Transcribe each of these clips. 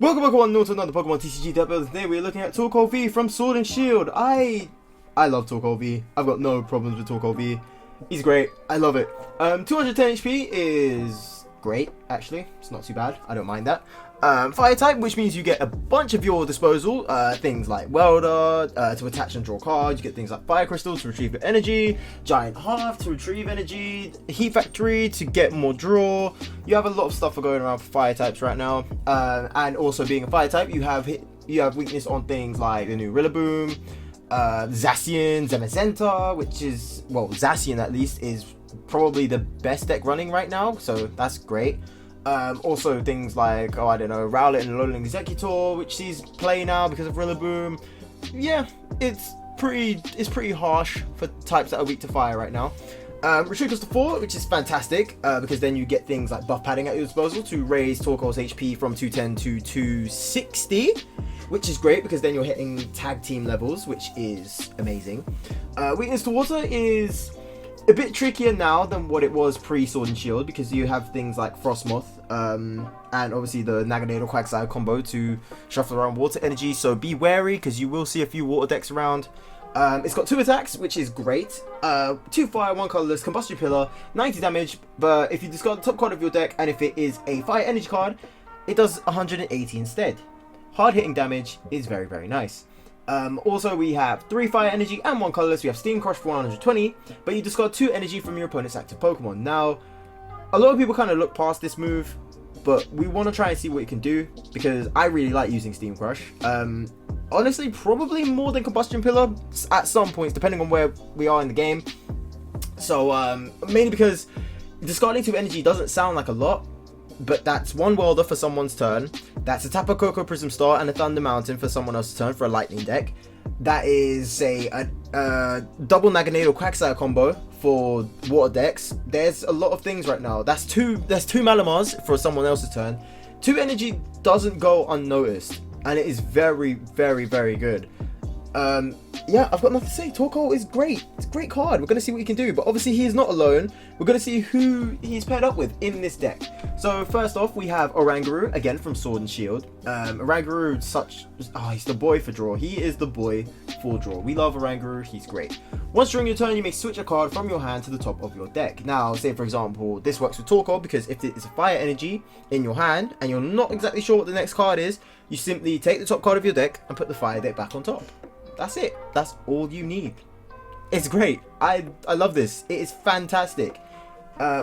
Welcome back everyone to another Pokemon TCG debut. Today we're looking at Torkoal V from Sword and Shield. I love Torkoal V. I've got no problems with Torkoal V. He's great. I love it. 210 HP is great, actually. It's not too bad. I don't mind that. Fire type, which means you get a bunch of your disposal. Things like Welder to attach and draw cards. You get things like Fire Crystal to retrieve your energy, Giant Hearth to retrieve energy, Heat Factory to get more draw. You have a lot of stuff going around for fire types right now. And also being a fire type, you have weakness on things like the new Rillaboom, Zacian, Zamazenta, which is, well, Zacian at least is probably the best deck running right now, so that's great. Also things like, oh, I don't know, Rowlet and Alolan Executor, which sees play now because of Rillaboom. Yeah, it's pretty harsh for types that are weak to fire right now. Retreat Crystal 4, which is fantastic, because then you get things like buff padding at your disposal to raise Torkoal's HP from 210 to 260, which is great because then you're hitting tag team levels, which is amazing. Weakness to water is a bit trickier now than what it was pre-Sword and Shield, because you have things like Frostmoth, and obviously the Naganadel Quagsire combo to shuffle around water energy, so be wary because you will see a few water decks around. It's got 2 attacks, which is great. 2 fire, 1 colorless, Combustion Pillar, 90 damage, but if you discard the top card of your deck and if it is a fire energy card, it does 180 instead. Hard hitting damage is very, very nice. Also, we have 3 fire energy and 1 colorless. We have Steam Crush for 120, but you discard 2 energy from your opponent's active Pokemon. Now, a lot of people kind of look past this move, but we want to try and see what it can do, because I really like using Steam Crush. Honestly, probably more than Combustion Pillar at some points, depending on where we are in the game. So, mainly because discarding 2 energy doesn't sound like a lot, but that's 1 Welder for someone's turn. That's a Tapu Koko Prism Star and a Thunder Mountain for someone else's turn for a Lightning deck. That is, say, a double Naganadel Quagsire combo for water decks. There's a lot of things right now. That's two Malamars for someone else's turn. 2 energy doesn't go unnoticed, and it is very, very, very good. Yeah, I've got nothing to say. Torkoal is great. It's a great card. We're going to see what he can do. But obviously, he is not alone. We're going to see who he's paired up with in this deck. So, first off, we have Oranguru, again, from Sword and Shield. Oranguru, he's the boy for draw. He is the boy for draw. We love Oranguru. He's great. Once during your turn, you may switch a card from your hand to the top of your deck. Now, say, for example, this works with Torkoal because if it is a fire energy in your hand and you're not exactly sure what the next card is, you simply take the top card of your deck and put the fire deck back on top. That's it. That's all you need. It's great. I love this. It is fantastic.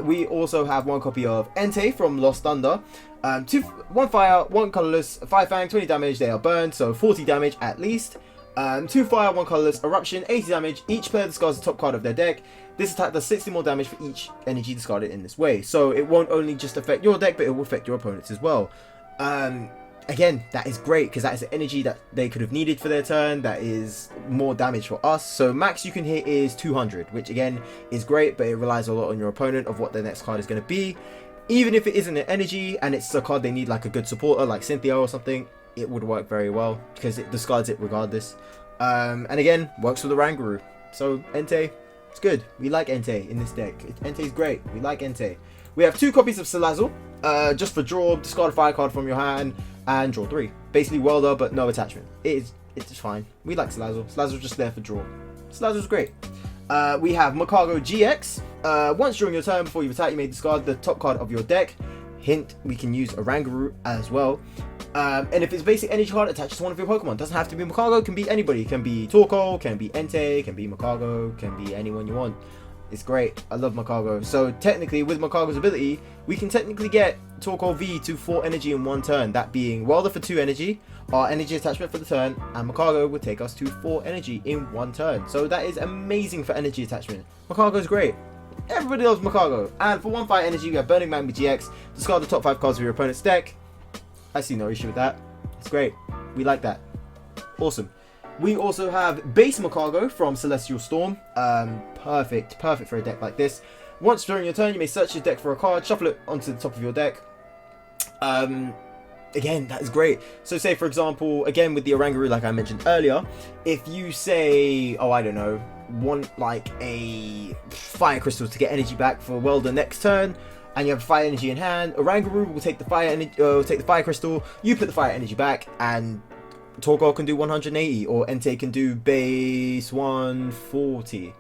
We also have 1 copy of Entei from Lost Thunder. 1 fire, 1 colorless, 5 fang, 20 damage. They are burned, so 40 damage at least. 2 fire, 1 colorless, Eruption, 80 damage. Each player discards the top card of their deck. This attack does 60 more damage for each energy discarded in this way. So it won't only just affect your deck, but it will affect your opponents as well. Again, that is great because that is the energy that they could have needed for their turn. That is more damage for us. So max you can hit is 200, which again is great, but it relies a lot on your opponent of what their next card is going to be. Even if it isn't an energy and it's a card they need like a good supporter like Cynthia or something, it would work very well because it discards it regardless. And again, works with the Oranguru. So Entei, it's good. We like Entei in this deck. Entei's great. We like Entei. We have 2 copies of Salazzle, just for draw. Discard a fire card from your hand and draw 3. Basically Welder, but no attachment. It's just fine. We like Salazzle. Salazzle's just there for draw. Salazzle's great. We have Macago GX. Once during your turn before you attack, you may discard the top card of your deck. Hint, we can use Oranguru as well. And if it's basic energy card attached to one of your Pokemon, doesn't have to be Macago, can be anybody. Can be Torkoal, can be Entei, can be Macago, can be anyone you want. It's great. I love Macago. So technically, with Macago's ability, we can technically get Torkoal V to 4 energy in 1 turn. That being Welder for 2 energy, our energy attachment for the turn, and Macago would take us to 4 energy in 1 turn. So that is amazing for energy attachment. Macago's great. Everybody loves Macago. And for 1 fire energy, you have Burning Magma GX. Discard the top 5 cards of your opponent's deck. I see no issue with that. It's great. We like that. Awesome. We also have base Macago from Celestial Storm. Perfect for a deck like this. Once during your turn, you may search your deck for a card, shuffle it onto the top of your deck. Again, that is great. So say, for example, again with the Oranguru, like I mentioned earlier, if you say, oh, I don't know, want like a Fire Crystal to get energy back for Welder next turn, and you have fire energy in hand, Oranguru will take the fire crystal, you put the fire energy back, and Torkoal can do 180, or Entei can do base 140.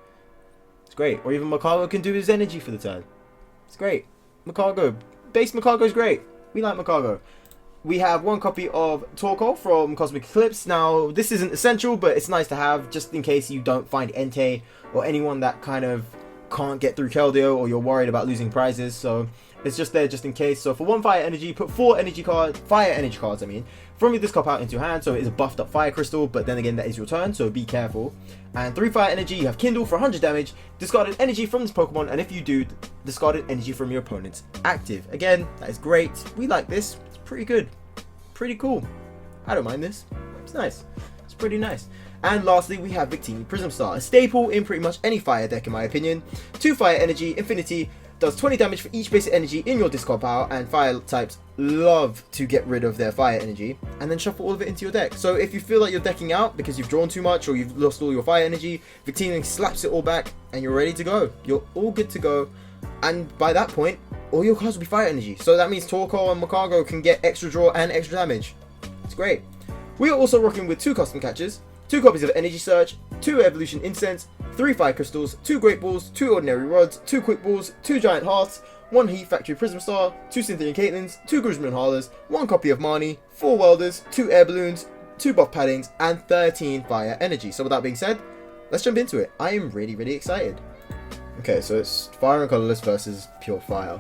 It's great. Or even Makago can do his energy for the turn. It's great. Base Makago is great. We like Makago. We have one copy of Torkoal from Cosmic Eclipse. Now, this isn't essential, but it's nice to have just in case you don't find Entei or anyone that kind of can't get through Keldeo, or you're worried about losing prizes. So it's just there just in case. So for 1 fire energy, put 4 fire energy cards, from your discard out into your hand. So it is a buffed up fire crystal, but then again, that is your turn, so be careful. And 3 fire energy, you have Kindle for 100 damage, discarded energy from this Pokemon, and if you do, discarded energy from your opponent's active. Again, that is great. We like this. It's pretty good. Pretty cool. I don't mind this. It's nice. It's pretty nice. And lastly, we have Victini Prism Star, a staple in pretty much any fire deck in my opinion. 2 fire energy, infinity, does 20 damage for each basic energy in your discard pile, and fire types love to get rid of their fire energy and then shuffle all of it into your deck. So if you feel like you're decking out because you've drawn too much or you've lost all your fire energy, Victini slaps it all back and you're ready to go. You're all good to go, and by that point, all your cards will be fire energy. So that means Torkoal and Makago can get extra draw and extra damage. It's great. We are also rocking with 2 custom catches, 2 copies of Energy Surge, 2 Evolution Incense, 3 Fire Crystals, 2 Great Balls, 2 Ordinary Rods, 2 Quick Balls, 2 Giant Hearts, 1 Heat Factory Prism Star, 2 Cynthia and Caitlins, 2 Guzman Harlers, 1 copy of Marnie, 4 Welders, 2 Air Balloons, 2 Buff Paddings, and 13 Fire Energy. So with that being said, let's jump into it. I am really, really excited. Okay, so it's Fire and Colorless versus Pure Fire.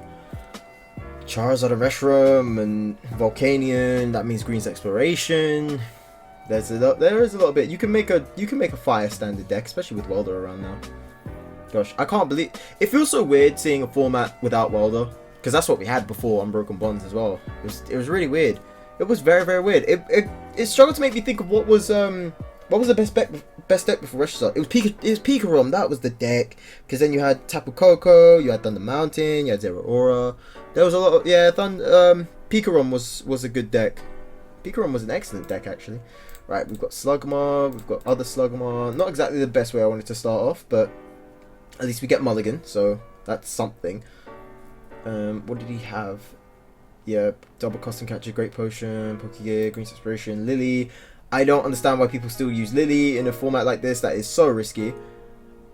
Charizard and Reshiram and Volcanion, that means Green's Exploration. There is a little bit. You can make a fire standard deck, especially with Welder around now. Gosh, I can't believe it feels so weird seeing a format without Welder, because that's what we had before Unbroken Bonds as well. It was really weird. It was very, very weird. It struggled to make me think of what was the best deck before Reshiram. It was Pikarom. That was the deck, because then you had Tapu Koko, you had Thunder Mountain, you had Zero Aura. There was a lot of Pikarom was a good deck. Pikarom was an excellent deck actually. Right, we've got Slugma, we've got other Slugma. Not exactly the best way I wanted to start off, but at least we get Mulligan, so that's something. What did he have? Yeah, Double Custom Catcher, Great Potion, Pokegear, Green's Inspiration, Lily. I don't understand why people still use Lily in a format like this. That is so risky.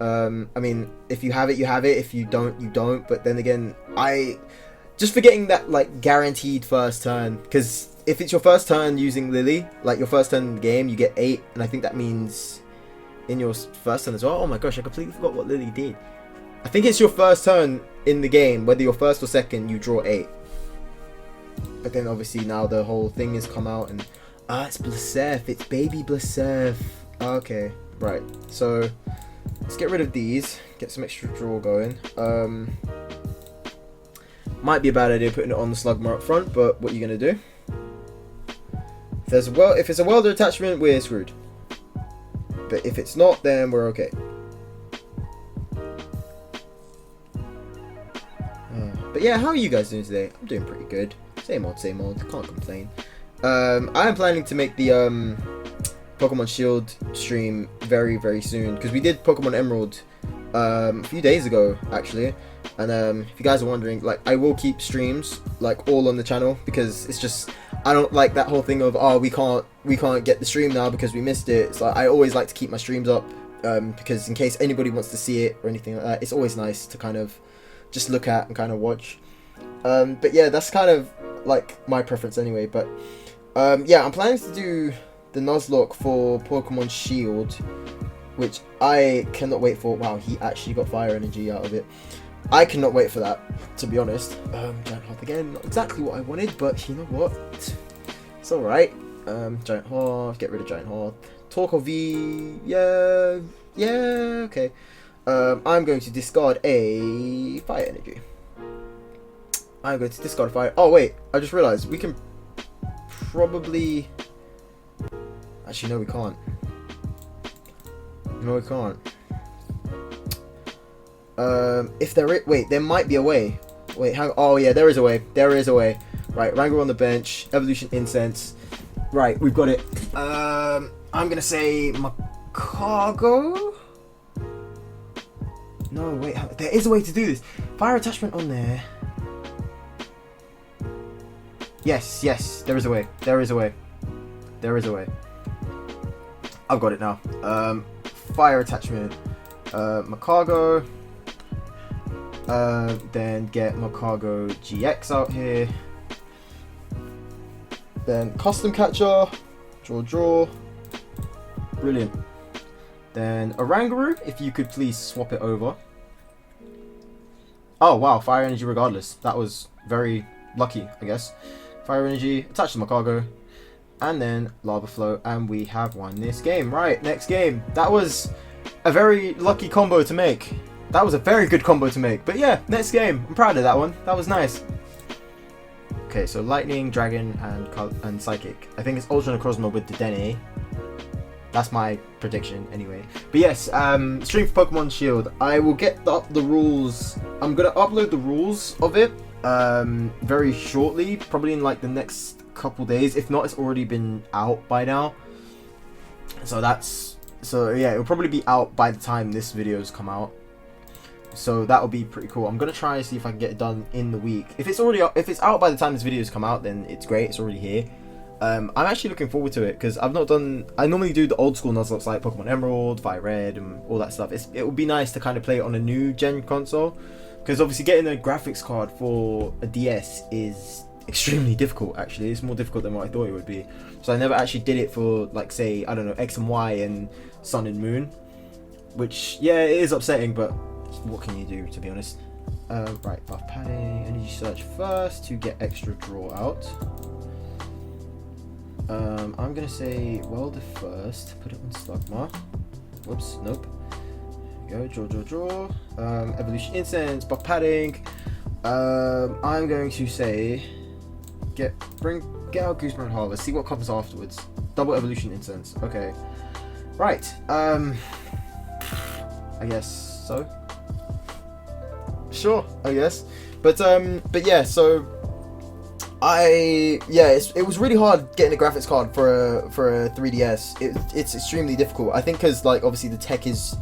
I mean, if you have it, you have it. If you don't, you don't. But then again, just forgetting that, like, guaranteed first turn, because if it's your first turn using Lily, like your first turn in the game, you get 8, and I think that means in your first turn as well. Oh my gosh, I completely forgot what Lily did. I think it's your first turn in the game, whether you're first or second, you draw 8. But then obviously now the whole thing has come out, and it's Blissef, it's baby Blissef. Okay, right, so let's get rid of these, get some extra draw going. Might be a bad idea putting it on the Slugma up front, but what are you gonna do? If it's a Welder attachment, we're screwed. But if it's not, then we're okay. But yeah, how are you guys doing today? I'm doing pretty good. Same old, can't complain. I am planning to make the Pokemon Shield stream very, very soon, because we did Pokemon Emerald a few days ago actually. And if you guys are wondering, like, I will keep streams like all on the channel, because it's just, I don't like that whole thing of, oh, we can't get the stream now because we missed it. It's like, I always like to keep my streams up, because in case anybody wants to see it or anything like that, it's always nice to kind of just look at and kind of watch. But yeah, that's kind of like my preference anyway. But yeah, I'm planning to do the Nuzlocke for Pokemon Shield, which I cannot wait for. Wow, he actually got fire energy out of it. I cannot wait for that, to be honest. Giant Hearth again, not exactly what I wanted, but you know what? It's alright. Giant Hearth, get rid of Giant Hearth. Torkoal V, yeah, okay. I'm going to discard a Fire Energy. I'm going to discard a Fire. Oh wait, I just realised we can probably. Actually, no, we can't. No, we can't. If there is, wait, there might be a way. Wait, hang on. Oh yeah, there is a way. There is a way. Right, Wrangler on the bench. Evolution Incense. Right, we've got it. I'm gonna say Makago. No, wait, there is a way to do this. Fire attachment on there. Yes, yes, there is a way. There is a way. There is a way. I've got it now. Fire attachment. Macargo. Then get Macargo GX out here. Then custom catcher. Draw. Brilliant. Then Oranguru, if you could please swap it over. Oh wow, fire energy regardless. That was very lucky, I guess. Fire energy, attach to Macargo. And then lava flow, and we have won this game. Right, next game. That was a very lucky combo to make. That was a very good combo to make. But yeah, next game. I'm proud of that one. That was nice. Okay, so lightning, dragon, and psychic. I think it's Ultra Necrozma with the Dene. That's my prediction anyway. But yes, stream for Pokemon Shield. I will get the rules. I'm gonna upload the rules of it very shortly, probably in like the next couple days. If not, it's already been out by now. So yeah, it'll probably be out by the time this video's come out. So that'll be pretty cool. I'm gonna try and see if I can get it done in the week. If it's out by the time this video's come out, then it's great. It's already here. I'm actually looking forward to it because I normally do the old school Nuzlockes like Pokemon Emerald, Fire Red, and all that stuff. It would be nice to kind of play it on a new gen console, because obviously getting a graphics card for a DS is extremely difficult. Actually, it's more difficult than what I thought it would be. So I never actually did it for, like, say, I don't know, X and Y and Sun and Moon, which, yeah, it is upsetting, but what can you do, to be honest? Right, buff padding, energy search first to get extra draw out. I'm gonna say welder first, put it on Slugma. Whoops, nope. There we go, draw. Evolution Incense, buff padding. I'm going to say get out Gooseberry Harvest, see what comes afterwards. Double Evolution Incense, okay. Right, I guess so. Sure, I guess. But yeah, so it was really hard getting a graphics card for a 3DS. It's extremely difficult. I think because, like, obviously the tech is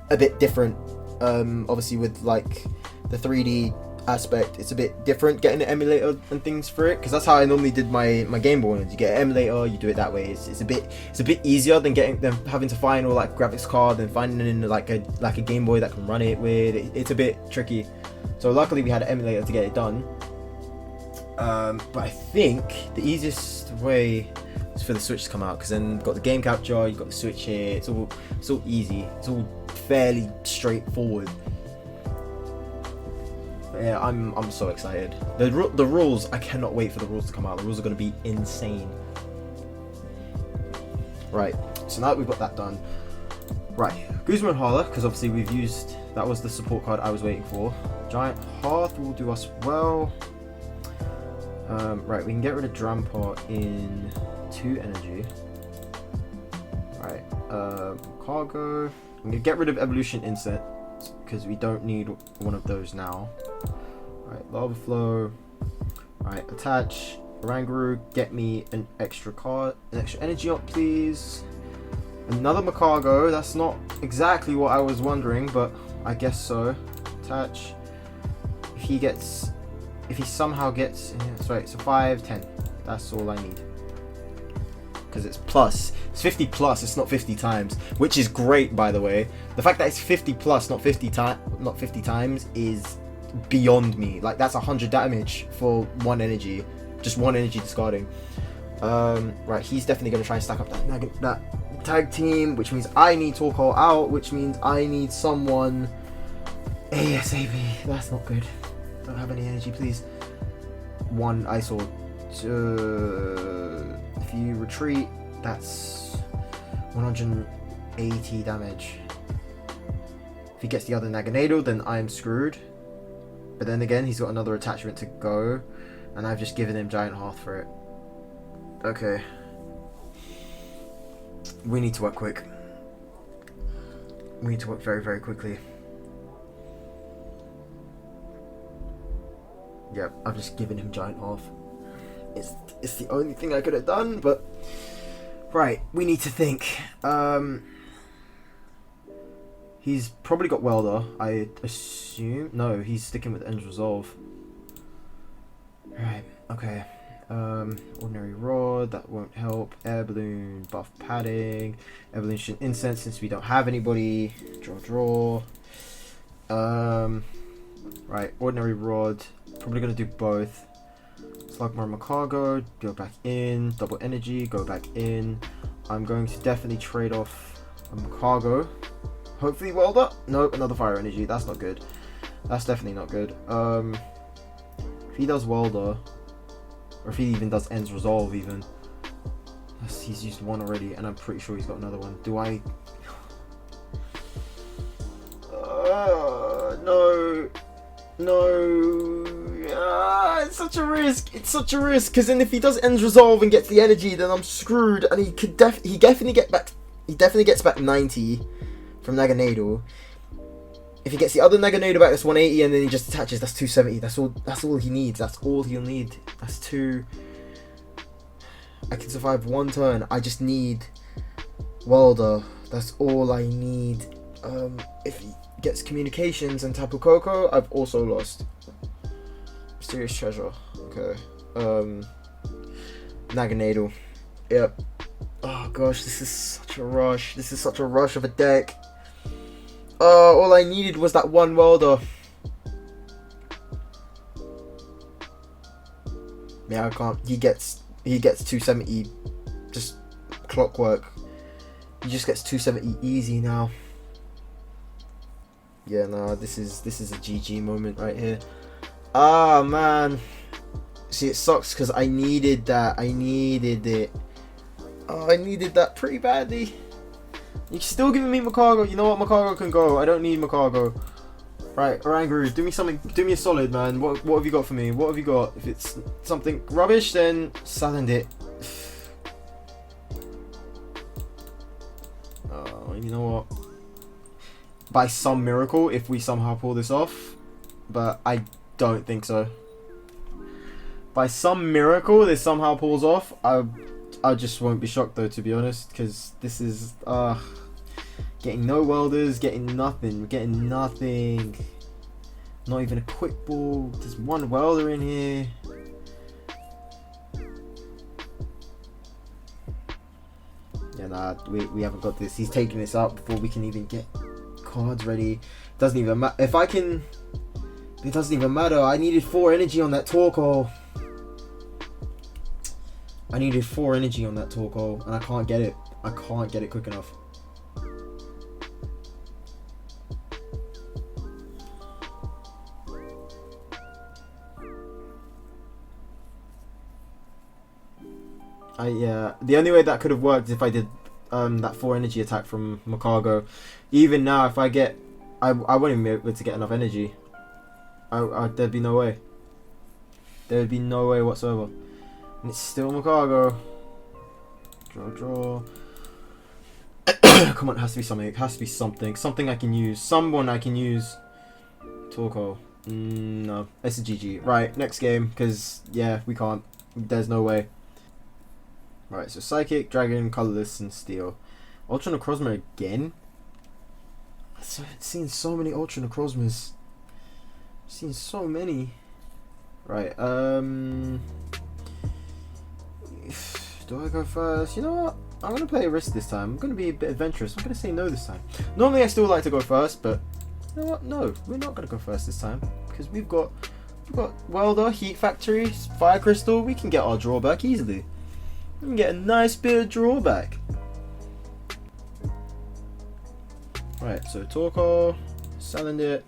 a bit different. Obviously with, like, the 3D aspect, it's a bit different getting an emulator and things for it, because that's how I normally did my Game Boy ones. You get an emulator, you do it that way. It's a bit easier than having to find all, like, graphics card and finding like a Game Boy that can run it with. It's a bit tricky. So luckily we had an emulator to get it done. But I think the easiest way is for the Switch to come out, because then you've got the game capture, you've got the Switch here. It's all easy. It's all fairly straightforward. But yeah, I'm so excited. The rules, I cannot wait for the rules to come out. The rules are going to be insane. Right, so now that we've got that done. Right, Guzma and Hala, because obviously that was the support card I was waiting for. Giant Hearth will do us well. Right, we can get rid of Drampar in 2 energy. Right, Cargo. I'm going to get rid of Evolution Incense, because we don't need one of those now. Right, Lava Flow. Right, attach. Oranguru, get me an extra energy up, please. Another Macargo. That's not exactly what I was wondering, but I guess so. Attach. If he somehow gets, yeah, sorry, so 5, 10. That's all I need. Because it's plus. It's 50 plus, it's not 50 times. Which is great, by the way. The fact that it's 50 plus, not 50 times, is beyond me. Like, that's 100 damage for 1 energy. Just 1 energy discarding. Right, he's definitely going to try and stack up that tag team, which means I need Torkoal out, which means I need someone ASAP. That's not good. Don't have any energy, please. 1 Ice-Orb. If you retreat, that's 180 damage. If he gets the other Naganadel, then I'm screwed. But then again, he's got another attachment to go, and I've just given him Giant Hearth for it. Okay. We need to work quick. We need to work very, very quickly. Yep, I've just given him Giant Hearth. It's the only thing I could have done, but right, we need to think. He's probably got Welder, I assume. No, he's sticking with End Resolve. Right, okay. Ordinary Rod, that won't help. Air Balloon, buff padding. Evolution Incense, since we don't have anybody. Draw. Right, Ordinary Rod. Probably gonna do both. Slugmore Macargo, go back in. Double Energy, go back in. I'm going to definitely trade off a Macargo. Hopefully Welder. Nope, another Fire Energy. That's not good. That's definitely not good. If he does Welder, or if he even does Ends Resolve even. He's used one already, and I'm pretty sure he's got another one. Do I? No. It's such a risk. It's such a risk, because then if he does Ends Resolve and gets the energy, then I'm screwed. And he could he definitely gets back 90 from Naganadel. If he gets the other Naganadel back, that's 180, and then he just attaches. That's 270. That's all he needs. That's all he'll need. That's two. I can survive one turn. I just need Welder. That's all I need. If he gets Communications and Tapu Koko, I've also lost. Mysterious Treasure. Okay. Naganadel. Yep. Oh gosh, this is such a rush. This is such a rush of a deck. All I needed was that one Welder. Yeah, I can't. He gets 270. Just clockwork. He just gets 270 easy now. Yeah, nah, this is a GG moment right here. Ah, man. See, it sucks because I needed that. I needed it. Oh, I needed that pretty badly. You're still giving me Macargo. You know what? Macargo can go. I don't need Macargo. Right, Oranguru, do me something. Do me a solid, man. What have you got for me? What have you got? If it's something rubbish, then Salandit. Oh, you know what? By some miracle, if we somehow pull this off, but I don't think so. By some miracle, this somehow pulls off. I just won't be shocked though, to be honest, because this is getting no welders, getting nothing. Not even a quick ball. There's one welder in here. Yeah, nah, we haven't got this. He's taking this out before we can even get cards ready. Doesn't even matter if I can. It doesn't even matter. I needed 4 energy on that Torkoal. I needed 4 energy on that Torkoal, and I can't get it. I can't get it quick enough. Yeah, the only way that could have worked is if I did that 4 energy attack from Macargo. Even now, if I get, I won't even be able to get enough energy. There'd be no way. There'd be no way whatsoever. And it's still Macargo. Draw. Come on, it has to be something. It has to be something. Something I can use. Someone I can use. Torkoal. No, it's a GG. Right, next game, because yeah, we can't. There's no way. Right, so Psychic, Dragon, Colorless, and Steel. Ultra Necrozma again? I've seen so many Ultra Necrozmas. I've seen so many. Right, do I go first? You know what? I'm going to play a risk this time. I'm going to be a bit adventurous. I'm going to say no this time. Normally I still like to go first, but you know what? No, we're not going to go first this time. Because we've got Welder, Heat Factory, Fire Crystal. We can get our drawback easily. We can get a nice bit of drawback. Right, so Torkoal, Salandit.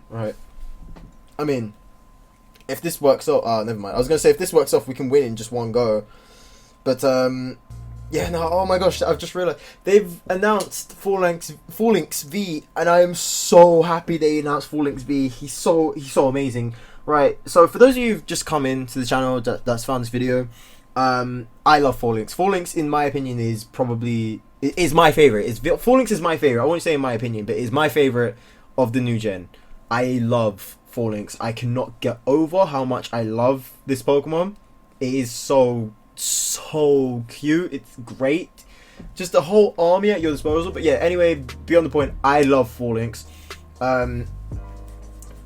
Right. I mean, if this works out, never mind. I was gonna say if this works off, we can win in just one go. But yeah, no. Oh my gosh, I've just realized they've announced Phalanx V, and I am so happy they announced Phalanx V. He's so amazing. Right. So for those of you who've just come into the channel that's found this video, I love Phalanx. Phalanx, in my opinion, is my favorite. Phalanx is my favorite. I won't say in my opinion, but it's my favorite of the new gen. I love Phalanx. I cannot get over how much I love this Pokemon. It is so so cute. It's great. Just the whole army at your disposal. But yeah, anyway, beyond the point, I love 4-links.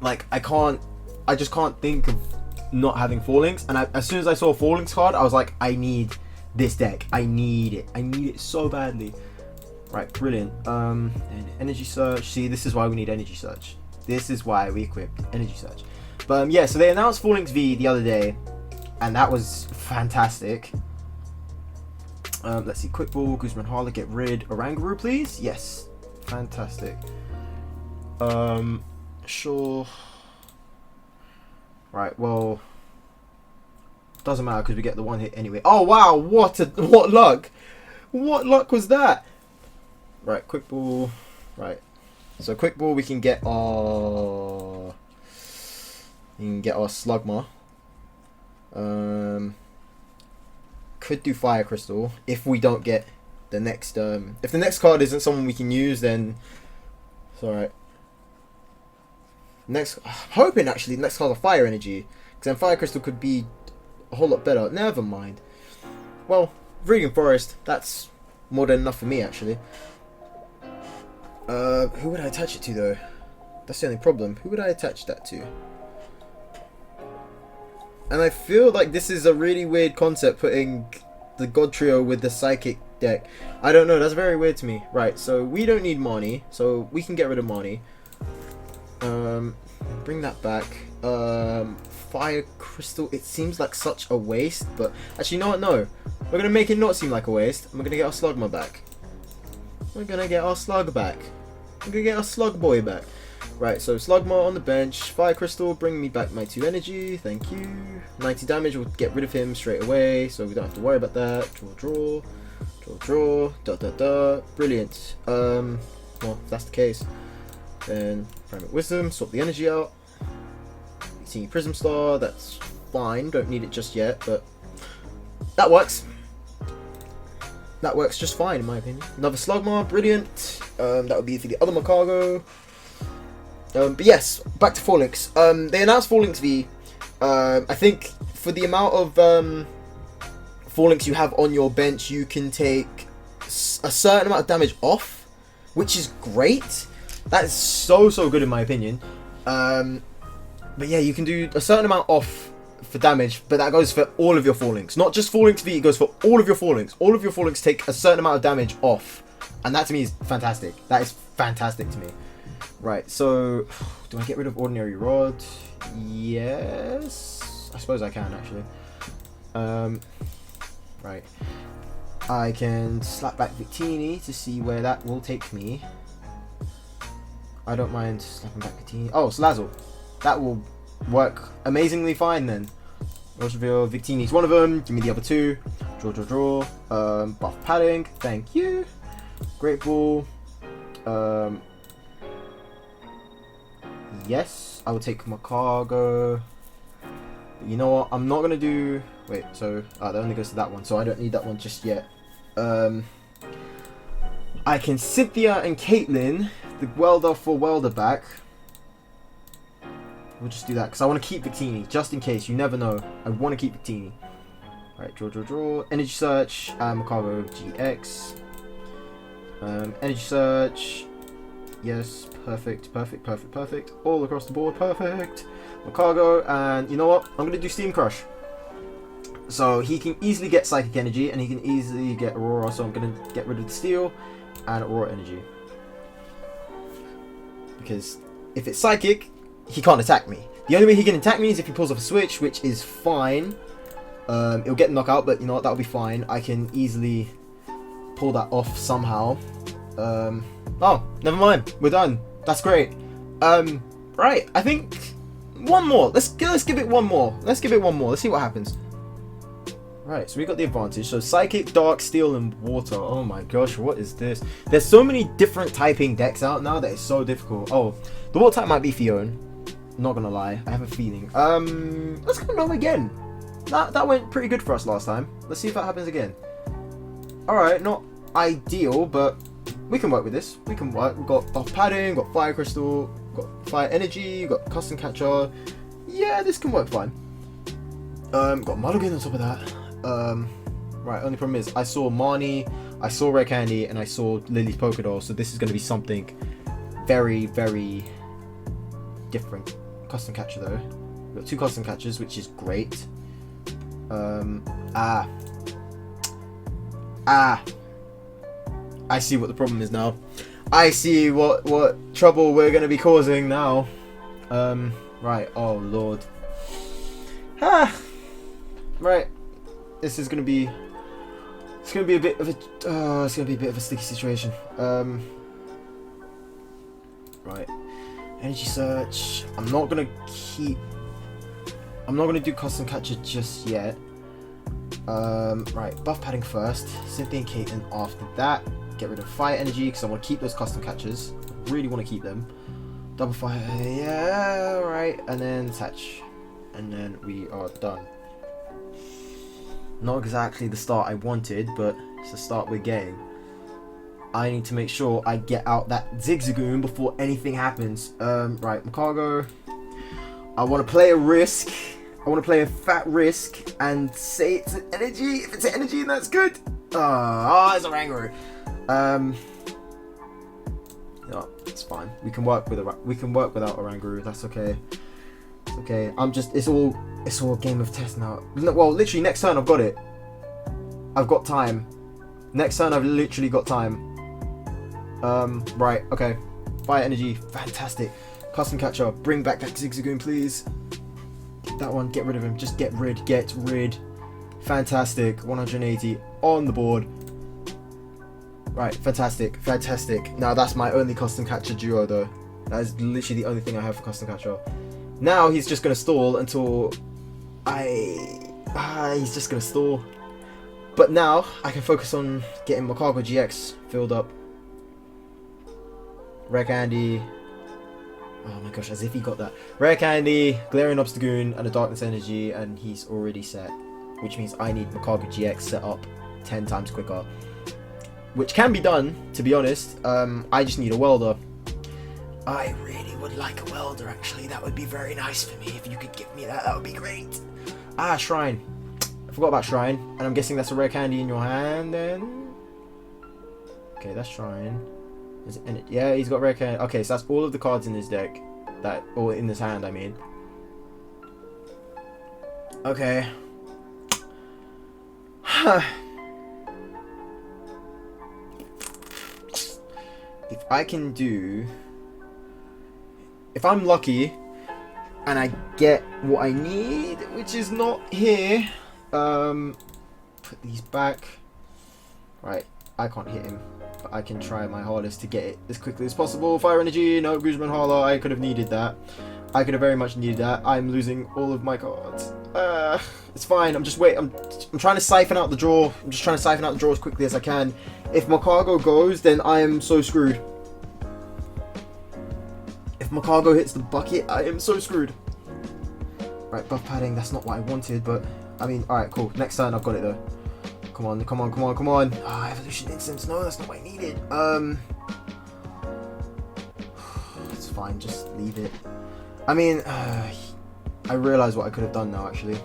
Like I just can't think of not having 4-links. And as soon as I saw a 4-links card, I was like, I need this deck. I need it so badly. Right, brilliant. And energy search. See, this is why we need energy search. This is why we equipped energy search. But yeah, so they announced 4-links V the other day, and that was fantastic. Let's see, quick ball, Guzman Harlow, get rid Oranguru, please. Yes, fantastic. Sure. Right, well, doesn't matter because we get the 1 hit anyway. Oh wow, what luck! What luck was that? Right, quick ball. Right, so quick ball, we can get our Slugma. Could do Fire Crystal if we don't get the next. If the next card isn't someone we can use, then it's alright. Next, I'm hoping actually the next card's a Fire Energy, because then Fire Crystal could be a whole lot better. Never mind. Well, Viridian Forest, that's more than enough for me actually. Who would I attach it to though? That's the only problem. Who would I attach that to? And I feel like this is a really weird concept, putting the God Trio with the Psychic deck. I don't know, that's very weird to me. Right, so we don't need Marnie, so we can get rid of Marnie. Bring that back. Fire Crystal, it seems like such a waste, but actually, you know what, no. We're going to make it not seem like a waste, and we're going to get our Slugma back. We're going to get our Slug back. We're going to get our Slug Boy back. Right, so Slugma on the bench, Fire Crystal, bring me back my 2 energy, thank you. 90 damage, we'll get rid of him straight away, so we don't have to worry about that. Draw, brilliant. Well, if that's the case, then Primate Wisdom, swap the energy out. Seeing Prism Star, that's fine, don't need it just yet, but that works. That works just fine in my opinion. Another Slugma, brilliant. That would be for the other Macargo. But yes, back to 4-links. They announced 4-links V. I think for the amount of 4-links you have on your bench, you can take a certain amount of damage off, which is great. That is so good in my opinion. But yeah, you can do a certain amount off for damage, but that goes for all of your 4-links. Not just 4-links V, it goes for all of your 4-links. All of your 4-links take a certain amount of damage off. And that to me is fantastic. That is fantastic to me. Right, so do I get rid of Ordinary Rod? Yes, I suppose I can actually. Right, I can slap back Victini to see where that will take me. I don't mind slapping back Victini. Oh, Salazzle, that will work amazingly fine then. Rocheville, Victini's one of them. Give me the other 2. Draw. Buff padding. Thank you. Great Ball. Yes, I will take Macargo. You know what? I'm not gonna do. Wait, so that only goes to that one, so I don't need that one just yet. I can Cynthia and Caitlyn, the Welder for Welder back. We'll just do that because I want to keep Victini just in case. You never know. I want to keep Victini. Right, draw. Energy Search. Macargo GX. Energy Search. Yes, perfect. All across the board, perfect. Macargo, and you know what? I'm going to do Steam Crush. So he can easily get Psychic Energy, and he can easily get Aurora, so I'm going to get rid of the Steel and Aurora Energy. Because if it's Psychic, he can't attack me. The only way he can attack me is if he pulls off a switch, which is fine. It'll get knockout, but you know what? That'll be fine. I can easily pull that off somehow. Oh, never mind. We're done. That's great. Right. I think one more. Let's give it one more. Let's give it one more. Let's see what happens. Right. So we got the advantage. So Psychic, Dark, Steel, and Water. Oh my gosh, what is this? There's so many different typing decks out now that it's so difficult. Oh, the Water type might be Fiona. Not gonna lie. I have a feeling. Let's go Gnome again. That went pretty good for us last time. Let's see if that happens again. Alright, not ideal, but we can work with this. We can work. We've got Buff Padding, got Fire Crystal, got Fire Energy, got Custom Catcher. Yeah, this can work fine. Got Mulligan on top of that. Right, only problem is I saw Marnie, I saw Red Candy, and I saw Lily's Pokédoll, so this is going to be something very, very different. Custom catcher though. We've got 2 custom catchers, which is great. I see what the problem is now. I see what trouble we're going to be causing now. Right, oh lord. Right. This is going to be... It's going to be a bit of a... it's going to be a bit of a sticky situation. Right. Energy search. I'm not going to do custom catcher just yet. Right. Buff padding first. Cynthia and Caitlyn after that. Get rid of fire energy because I want to keep those custom catchers. I really want to keep them. Double fire. Yeah, right. And then attach. And then we are done. Not exactly the start I wanted, but it's the start we're getting. I need to make sure I get out that Zigzagoon before anything happens. Right, Macargo. I want to play a risk. I want to play a fat risk and say it's an energy. If it's an energy, then that's good. It's a Rangaroo. Yeah, it's fine. We can work without a Rangaroo. That's okay. It's okay. It's all a game of test now. Well, literally next turn I've got it. I've got time. Next turn I've literally got time. Right, okay. Fire energy, fantastic. Custom catcher, bring back that Zigzagoon, please. Get that one, get rid of him. Just get rid. Fantastic. 180 on the board. Right, fantastic. Now that's my only custom catcher duo though. That is literally the only thing I have for custom catcher. Now he's just gonna stall until he's just gonna stall. But now I can focus on getting Macargo GX filled up. Rare Candy. Oh my gosh, as if he got that. Rare Candy, Glaring Obstagoon, and a Darkness Energy, and he's already set. Which means I need Macargo GX set up 10 times quicker. Which can be done, to be honest. I just need a welder. I really would like a welder, actually. That would be very nice for me. If you could give me that, that would be great. Shrine. I forgot about Shrine. And I'm guessing that's a Rare Candy in your hand, then? Okay, that's Shrine. Yeah, he's got Rare Candy. Okay, so that's all of the cards in his deck. Or in his hand, I mean. Okay. If I'm lucky and I get what I need, which is not here, put these back. Right, I can't hit him, but I can try my hardest to get it as quickly as possible. Fire energy, no Guzman Hala. I could have needed that. I could have very much needed that. I'm losing all of my cards. It's fine. I'm trying to siphon out the draw. I'm just trying to siphon out the draw as quickly as I can. If Macargo goes, then I am so screwed. If Macargo hits the bucket, I am so screwed. Right, buff padding. That's not what I wanted, but I mean, all right, cool. Next turn, I've got it though. Come on. Evolution instance. No, that's not what I needed. It's fine. Just leave it. I mean, I realize what I could have done now, actually.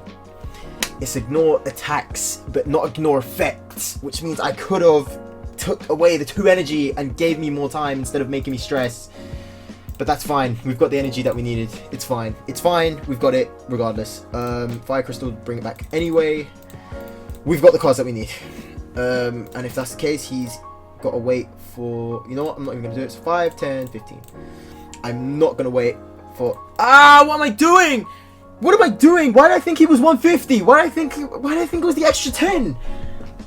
It's ignore attacks, but not ignore effects, which means I could have took away the 2 energy and gave me more time instead of making me stress. But that's fine. We've got the energy that we needed. It's fine. We've got it, regardless. Fire Crystal, bring it back anyway. We've got the cards that we need. And if that's the case, he's got to wait for... You know what? I'm not even going to do it. It's 5, 10, 15. I'm not going to wait for... what am I doing? What am I doing? Why did I think he was 150? Why did I think it was the extra 10?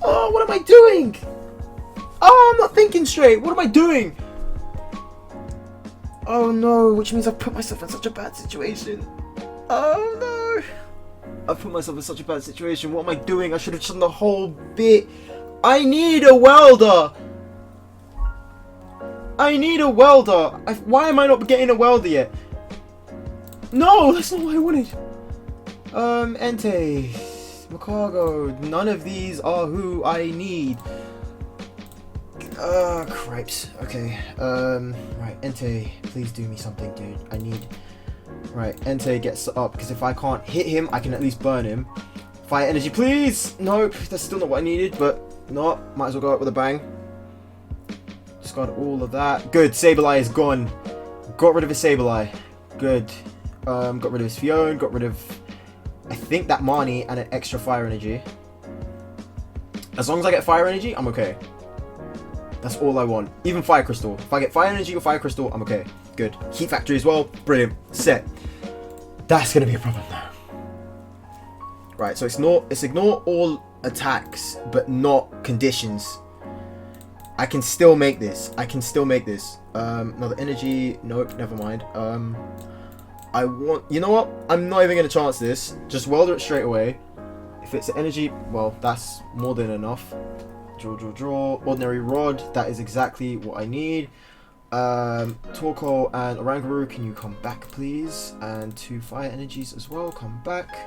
Oh, what am I doing? Oh, I'm not thinking straight. What am I doing? Oh no, which means I've put myself in such a bad situation. Oh no. I've put myself in such a bad situation. What am I doing? I should have done the whole bit. I need a welder. Why am I not getting a welder yet? No, that's not what I wanted. Entei, Macargo, none of these are who I need. Cripes. Okay. Right, Entei, please do me something, dude. I need... Right, Entei gets up, because if I can't hit him, I can at least burn him. Fire energy, please! Nope, that's still not what I needed, but not. Might as well go out with a bang. Discard all of that. Good, Sableye is gone. Got rid of his Sableye. Good. Got rid of his Fione, got rid of, I think, that Marnie and an extra fire energy. As long as I get fire energy, I'm okay. That's all I want. Even fire crystal. If I get fire energy or fire crystal, I'm okay. Good. Heat factory as well. Brilliant. Set. That's gonna be a problem now. Right, so it's ignore all attacks, but not conditions. I can still make this. I can still make this. Another energy. Nope, never mind. I want... You know what? I'm not even going to chance this. Just welder it straight away. If it's an energy, well, that's more than enough. Draw. Ordinary Rod. That is exactly what I need. Torkoal and Oranguru, can you come back, please? And 2 fire energies as well. Come back.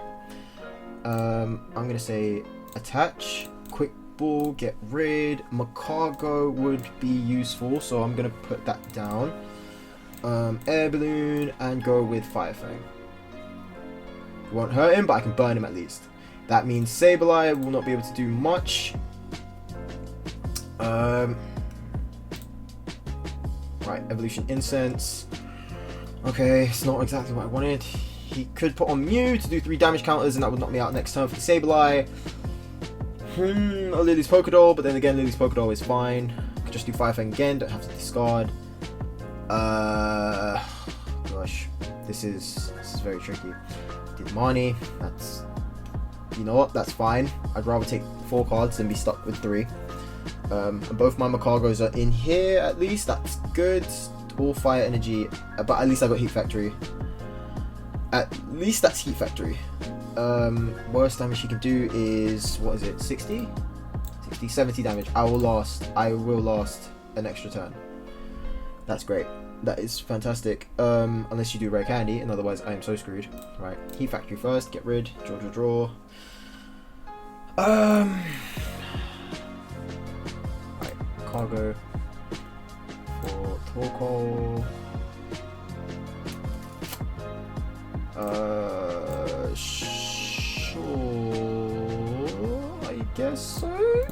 I'm going to say attach. Quick Ball, get rid. Macargo would be useful, so I'm going to put that down. Air Balloon and go with Fire Fang. Won't hurt him, but I can burn him at least. That means Sableye will not be able to do much. Right, Evolution Incense. Okay, it's not exactly what I wanted. He could put on Mew to do 3 damage counters, and that would knock me out next turn for the Sableye. Lily's Pokédoll, but then again, Lily's Pokédoll is fine. Could just do Fire Fang again, don't have to discard. Gosh, this is very tricky. Did Marnie, that's, you know what, that's fine. I'd rather take 4 cards than be stuck with 3. And both my Macargos are in here at least, that's good. All fire energy, but at least I got Heat Factory. At least that's Heat Factory. Worst damage she can do is, what is it, 60? 60, 70 damage. I will last an extra turn. That's great. That is fantastic. Unless you do Rare Candy, and otherwise I am so screwed. Right, Heat Factory first, get rid, draw. Right, Cargo for Torkoal. Sure, I guess so.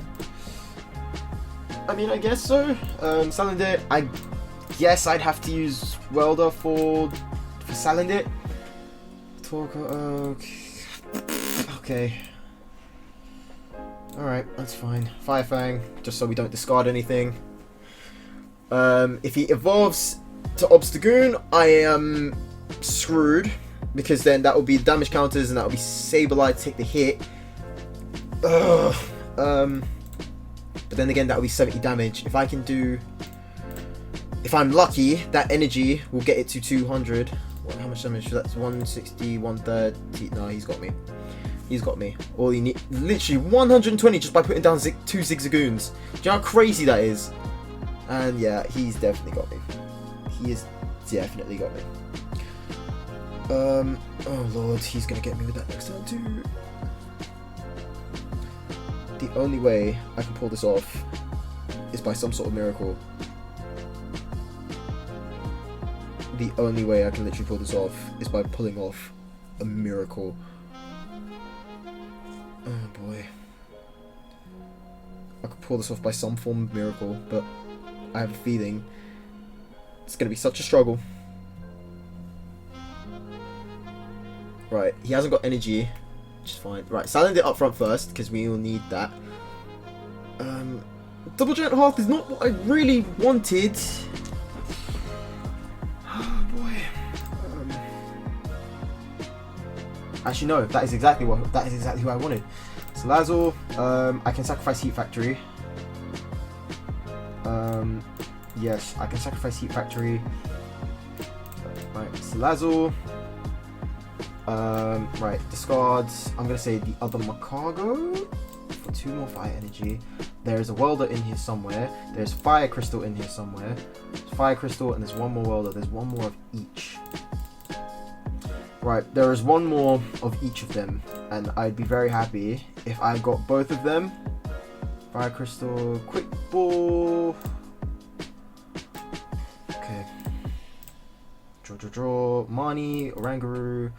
I mean, I guess so. Salandit, I guess I'd have to use Welder for Salandit. Torkoal, okay. Alright, that's fine. Fire Fang, just so we don't discard anything. If he evolves to Obstagoon, I am screwed, because then that will be damage counters and that will be Sableye to take the hit. But then again, that will be 70 damage. If I can do, if I'm lucky, that energy will get it to 200. How much damage? That's 160, 130. No, he's got me. He's got me. All he need, literally 120 just by putting down 2 Zigzagoons. Do you know how crazy that is? And yeah, he's definitely got me. He has definitely got me. Oh lord, he's gonna get me with that next turn too. The only way I can pull this off is by some sort of miracle. The only way I can literally pull this off is by pulling off a miracle. Oh boy. I could pull this off by some form of miracle, but I have a feeling it's gonna be such a struggle. Right, he hasn't got energy, which is fine. Right, Salandit up front first, because we will need that. Double Giant Hearth is not what I really wanted. Oh boy. Actually, no, that is exactly who I wanted. Salazzle, I can sacrifice Heat Factory. Yes, I can sacrifice Heat Factory. Right, Salazzle. Right, discards. I'm gonna say the other Macargo for 2 more fire energy. There's a welder in here somewhere. There's fire crystal in here somewhere. There's fire crystal and there's 1 more welder. There's 1 more of each. Right, there is 1 more of each of them, and I'd be very happy if I got both of them. Fire crystal, quick ball. Okay. Draw. Marnie, Oranguru.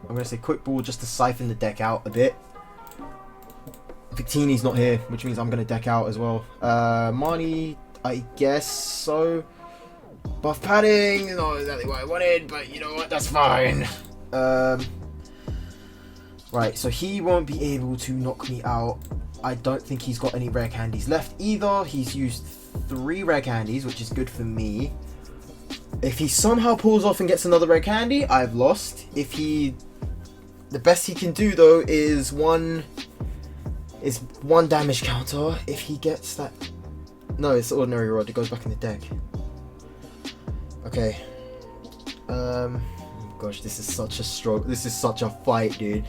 I'm going to say quick ball just to siphon the deck out a bit. Victini's not here, which means I'm going to deck out as well. Marnie, I guess so. Buff padding, not exactly what I wanted, but you know what, that's fine. Right, so he won't be able to knock me out. I don't think he's got any rare candies left either. He's used 3 rare candies, which is good for me. If he somehow pulls off and gets another rare candy, I've lost. If he... The best he can do, though, is one damage counter. If he gets that... No, it's the ordinary rod. It goes back in the deck. Okay. Gosh, this is such a struggle. This is such a fight, dude.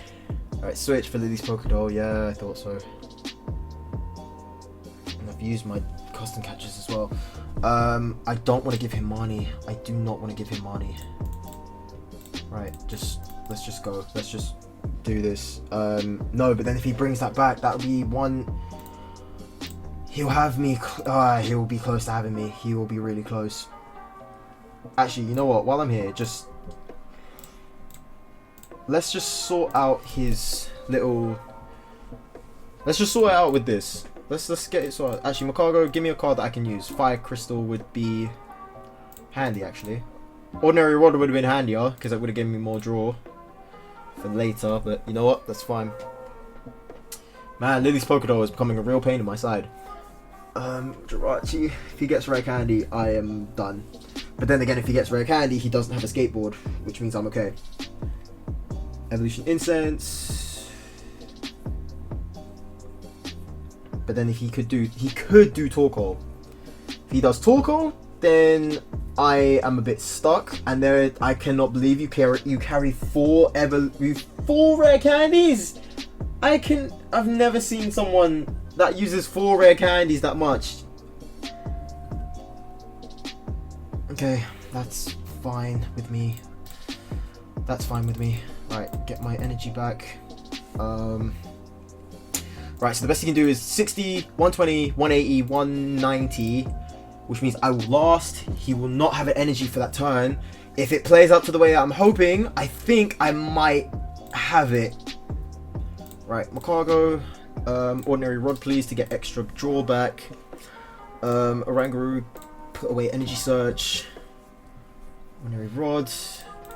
Alright, switch for Lily's Pokédoll. Yeah, I thought so. And I've used my custom catches as well. I don't want to give him money. I do not want to give him money. Right, let's just go. Let's just do this. No, but then if he brings that back, that would be one... He'll have me... he'll be close to having me. He will be really close. Actually, you know what? While I'm here, let's just sort out his little... Let's just sort it out with this. Let's get it sorted. Actually, Macargo, give me a card that I can use. Fire Crystal would be handy, actually. Ordinary Rod would have been handier, because it would have given me more draw for later. But you know what? That's fine. Man, Lily's Pokédoll is becoming a real pain in my side. Jirachi, if he gets rare candy, I am done. But then again, if he gets rare candy, he doesn't have a skateboard, which means I'm okay. Evolution Incense. But then if he could do Torkoal. If he does Torkoal, then I am a bit stuck. And there, I cannot believe you carry 4 rare candies. I've never seen someone that uses 4 rare candies that much. Okay, that's fine with me. That's fine with me. Right, get my energy back. Right, so the best he can do is 60, 120, 180, 190, which means I will last. He will not have an energy for that turn. If it plays out to the way I'm hoping, I think I might have it. Right, Macargo, Ordinary Rod please to get extra drawback. Oranguru, put away Energy Search. Ordinary Rod.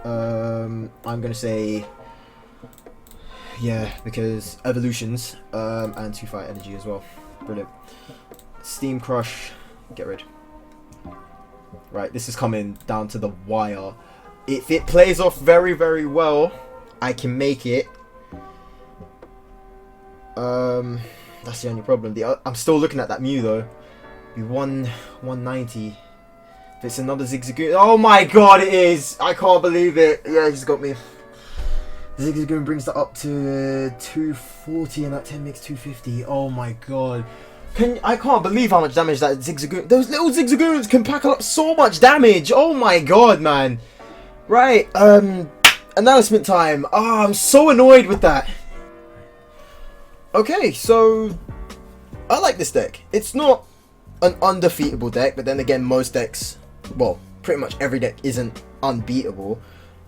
I'm gonna say, yeah, because evolutions, and 2 fire energy as well. Brilliant. Steam Crush, get rid. Right, this is coming down to the wire. If it plays off very, very well, I can make it. That's the only problem. I'm still looking at that Mew though. Be 190. If it's another Zigzagoon. Oh my god, it is! I can't believe it. Yeah, he's got me. Zigzagoon brings that up to 240 and that 10 makes 250. Oh my god. I can't believe how much damage that Zigzagoon... Those little Zigzagoons can pack up so much damage. Oh my god, man. Right, announcement time. Oh, I'm so annoyed with that. Okay, so I like this deck. It's not an undefeatable deck, but then again, most decks, well, pretty much every deck isn't unbeatable.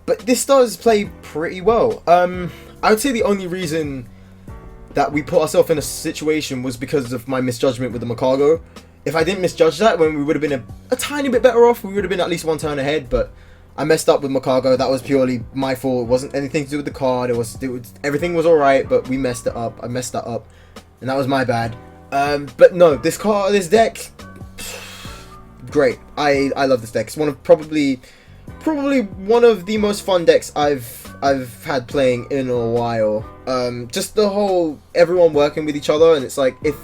But this does play pretty well. I would say the only reason that we put ourselves in a situation was because of my misjudgment with the Macargo. If I didn't misjudge that, when we would have been a tiny bit better off, we would have been at least 1 turn ahead, but I messed up with Macargo. That was purely my fault. It wasn't anything to do with the card. It was everything was alright, but we messed it up. I messed that up, and that was my bad. But no, this deck, great. I love this deck. It's one of probably one of the most fun decks I've had playing in a while. Just the whole everyone working with each other, and it's like if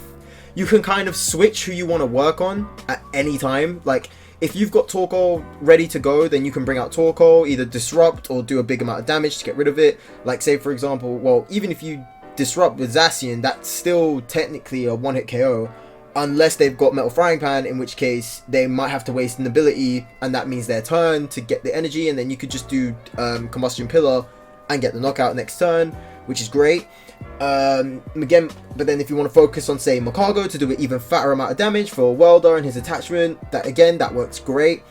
you can kind of switch who you want to work on at any time. Like if you've got Torkoal ready to go, then you can bring out Torkoal, either disrupt or do a big amount of damage to get rid of it. Like say for example, well, even if you disrupt with Zacian, that's still technically a 1-hit KO, unless they've got Metal Frying Pan, in which case they might have to waste an ability, and that means their turn to get the energy, and then you could just do Combustion Pillar and get the knockout next turn, which is great. Again, but then if you want to focus on say Macargo to do an even fatter amount of damage for Welder and his attachment, that works great.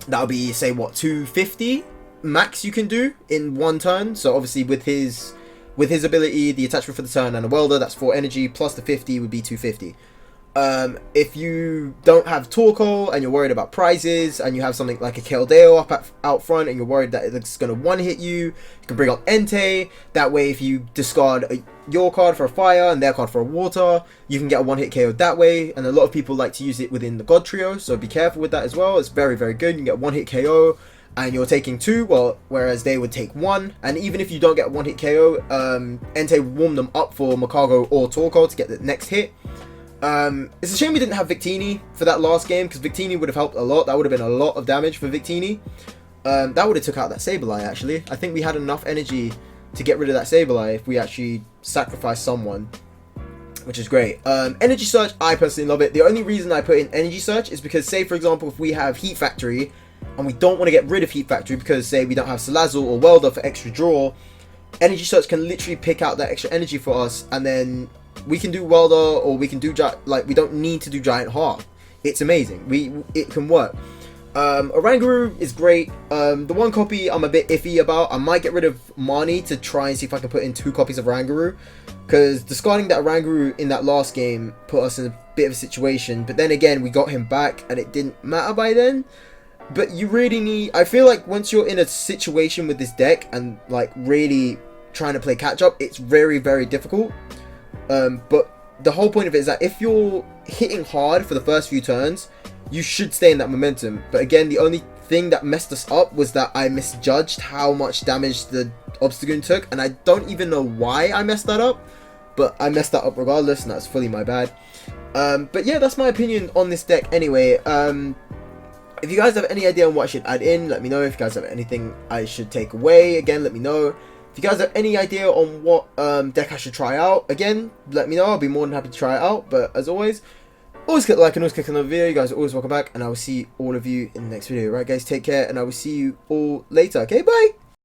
That'll be say what, 250 max you can do in one turn. So obviously with his ability, the attachment for the turn and a welder, that's 4 energy, plus the 50 would be 250. If you don't have Torkoal and you're worried about prizes, and you have something like a Keldeo out front and you're worried that it's going to one-hit you can bring on Entei. That way, if you discard your card for a fire and their card for a water, you can get a one-hit KO that way. And a lot of people like to use it within the God Trio, so be careful with that as well. It's very, very good. You can get one-hit KO and you're taking 2, whereas they would take 1. And even if you don't get one-hit KO, Entei will warm them up for Makago or Torkoal to get the next hit. It's a shame we didn't have Victini for that last game, because Victini would have helped a lot. That would have been a lot of damage for Victini. That would have took out that Sableye, actually. I think we had enough energy to get rid of that Sableye if we actually sacrificed someone, which is great. Energy Search, I personally love it. The only reason I put in Energy Search is because, say for example, if we have Heat Factory and we don't want to get rid of Heat Factory because, say, we don't have Salazzle or Welder for extra draw, Energy Search can literally pick out that extra energy for us, and then we can do Welder, or we can do we don't need to do Giant Heart. It's amazing. It can work. Oranguru is great. The one copy I'm a bit iffy about. I might get rid of Marnie to try and see if I can put in 2 copies of Oranguru, because discarding that Oranguru in that last game put us in a bit of a situation. But then again, we got him back and it didn't matter by then. But you really need, I feel like once you're in a situation with this deck and like really trying to play catch up, it's very, very difficult. But the whole point of it is that if you're hitting hard for the first few turns, you should stay in that momentum. But again, the only thing that messed us up was that I misjudged how much damage the Obstagoon took, and I don't even know why I messed that up, but I messed that up regardless, and that's fully my bad. But yeah, that's my opinion on this deck anyway. If you guys have any idea on what I should add in, let me know. If you guys have anything I should take away, again, let me know. If you guys have any idea on what deck I should try out, again, let me know. I'll be more than happy to try it out. But as always click like and always click on the video. You guys are always welcome back, and I will see all of you in the next video. Right, guys, take care, and I will see you all later. Okay, bye!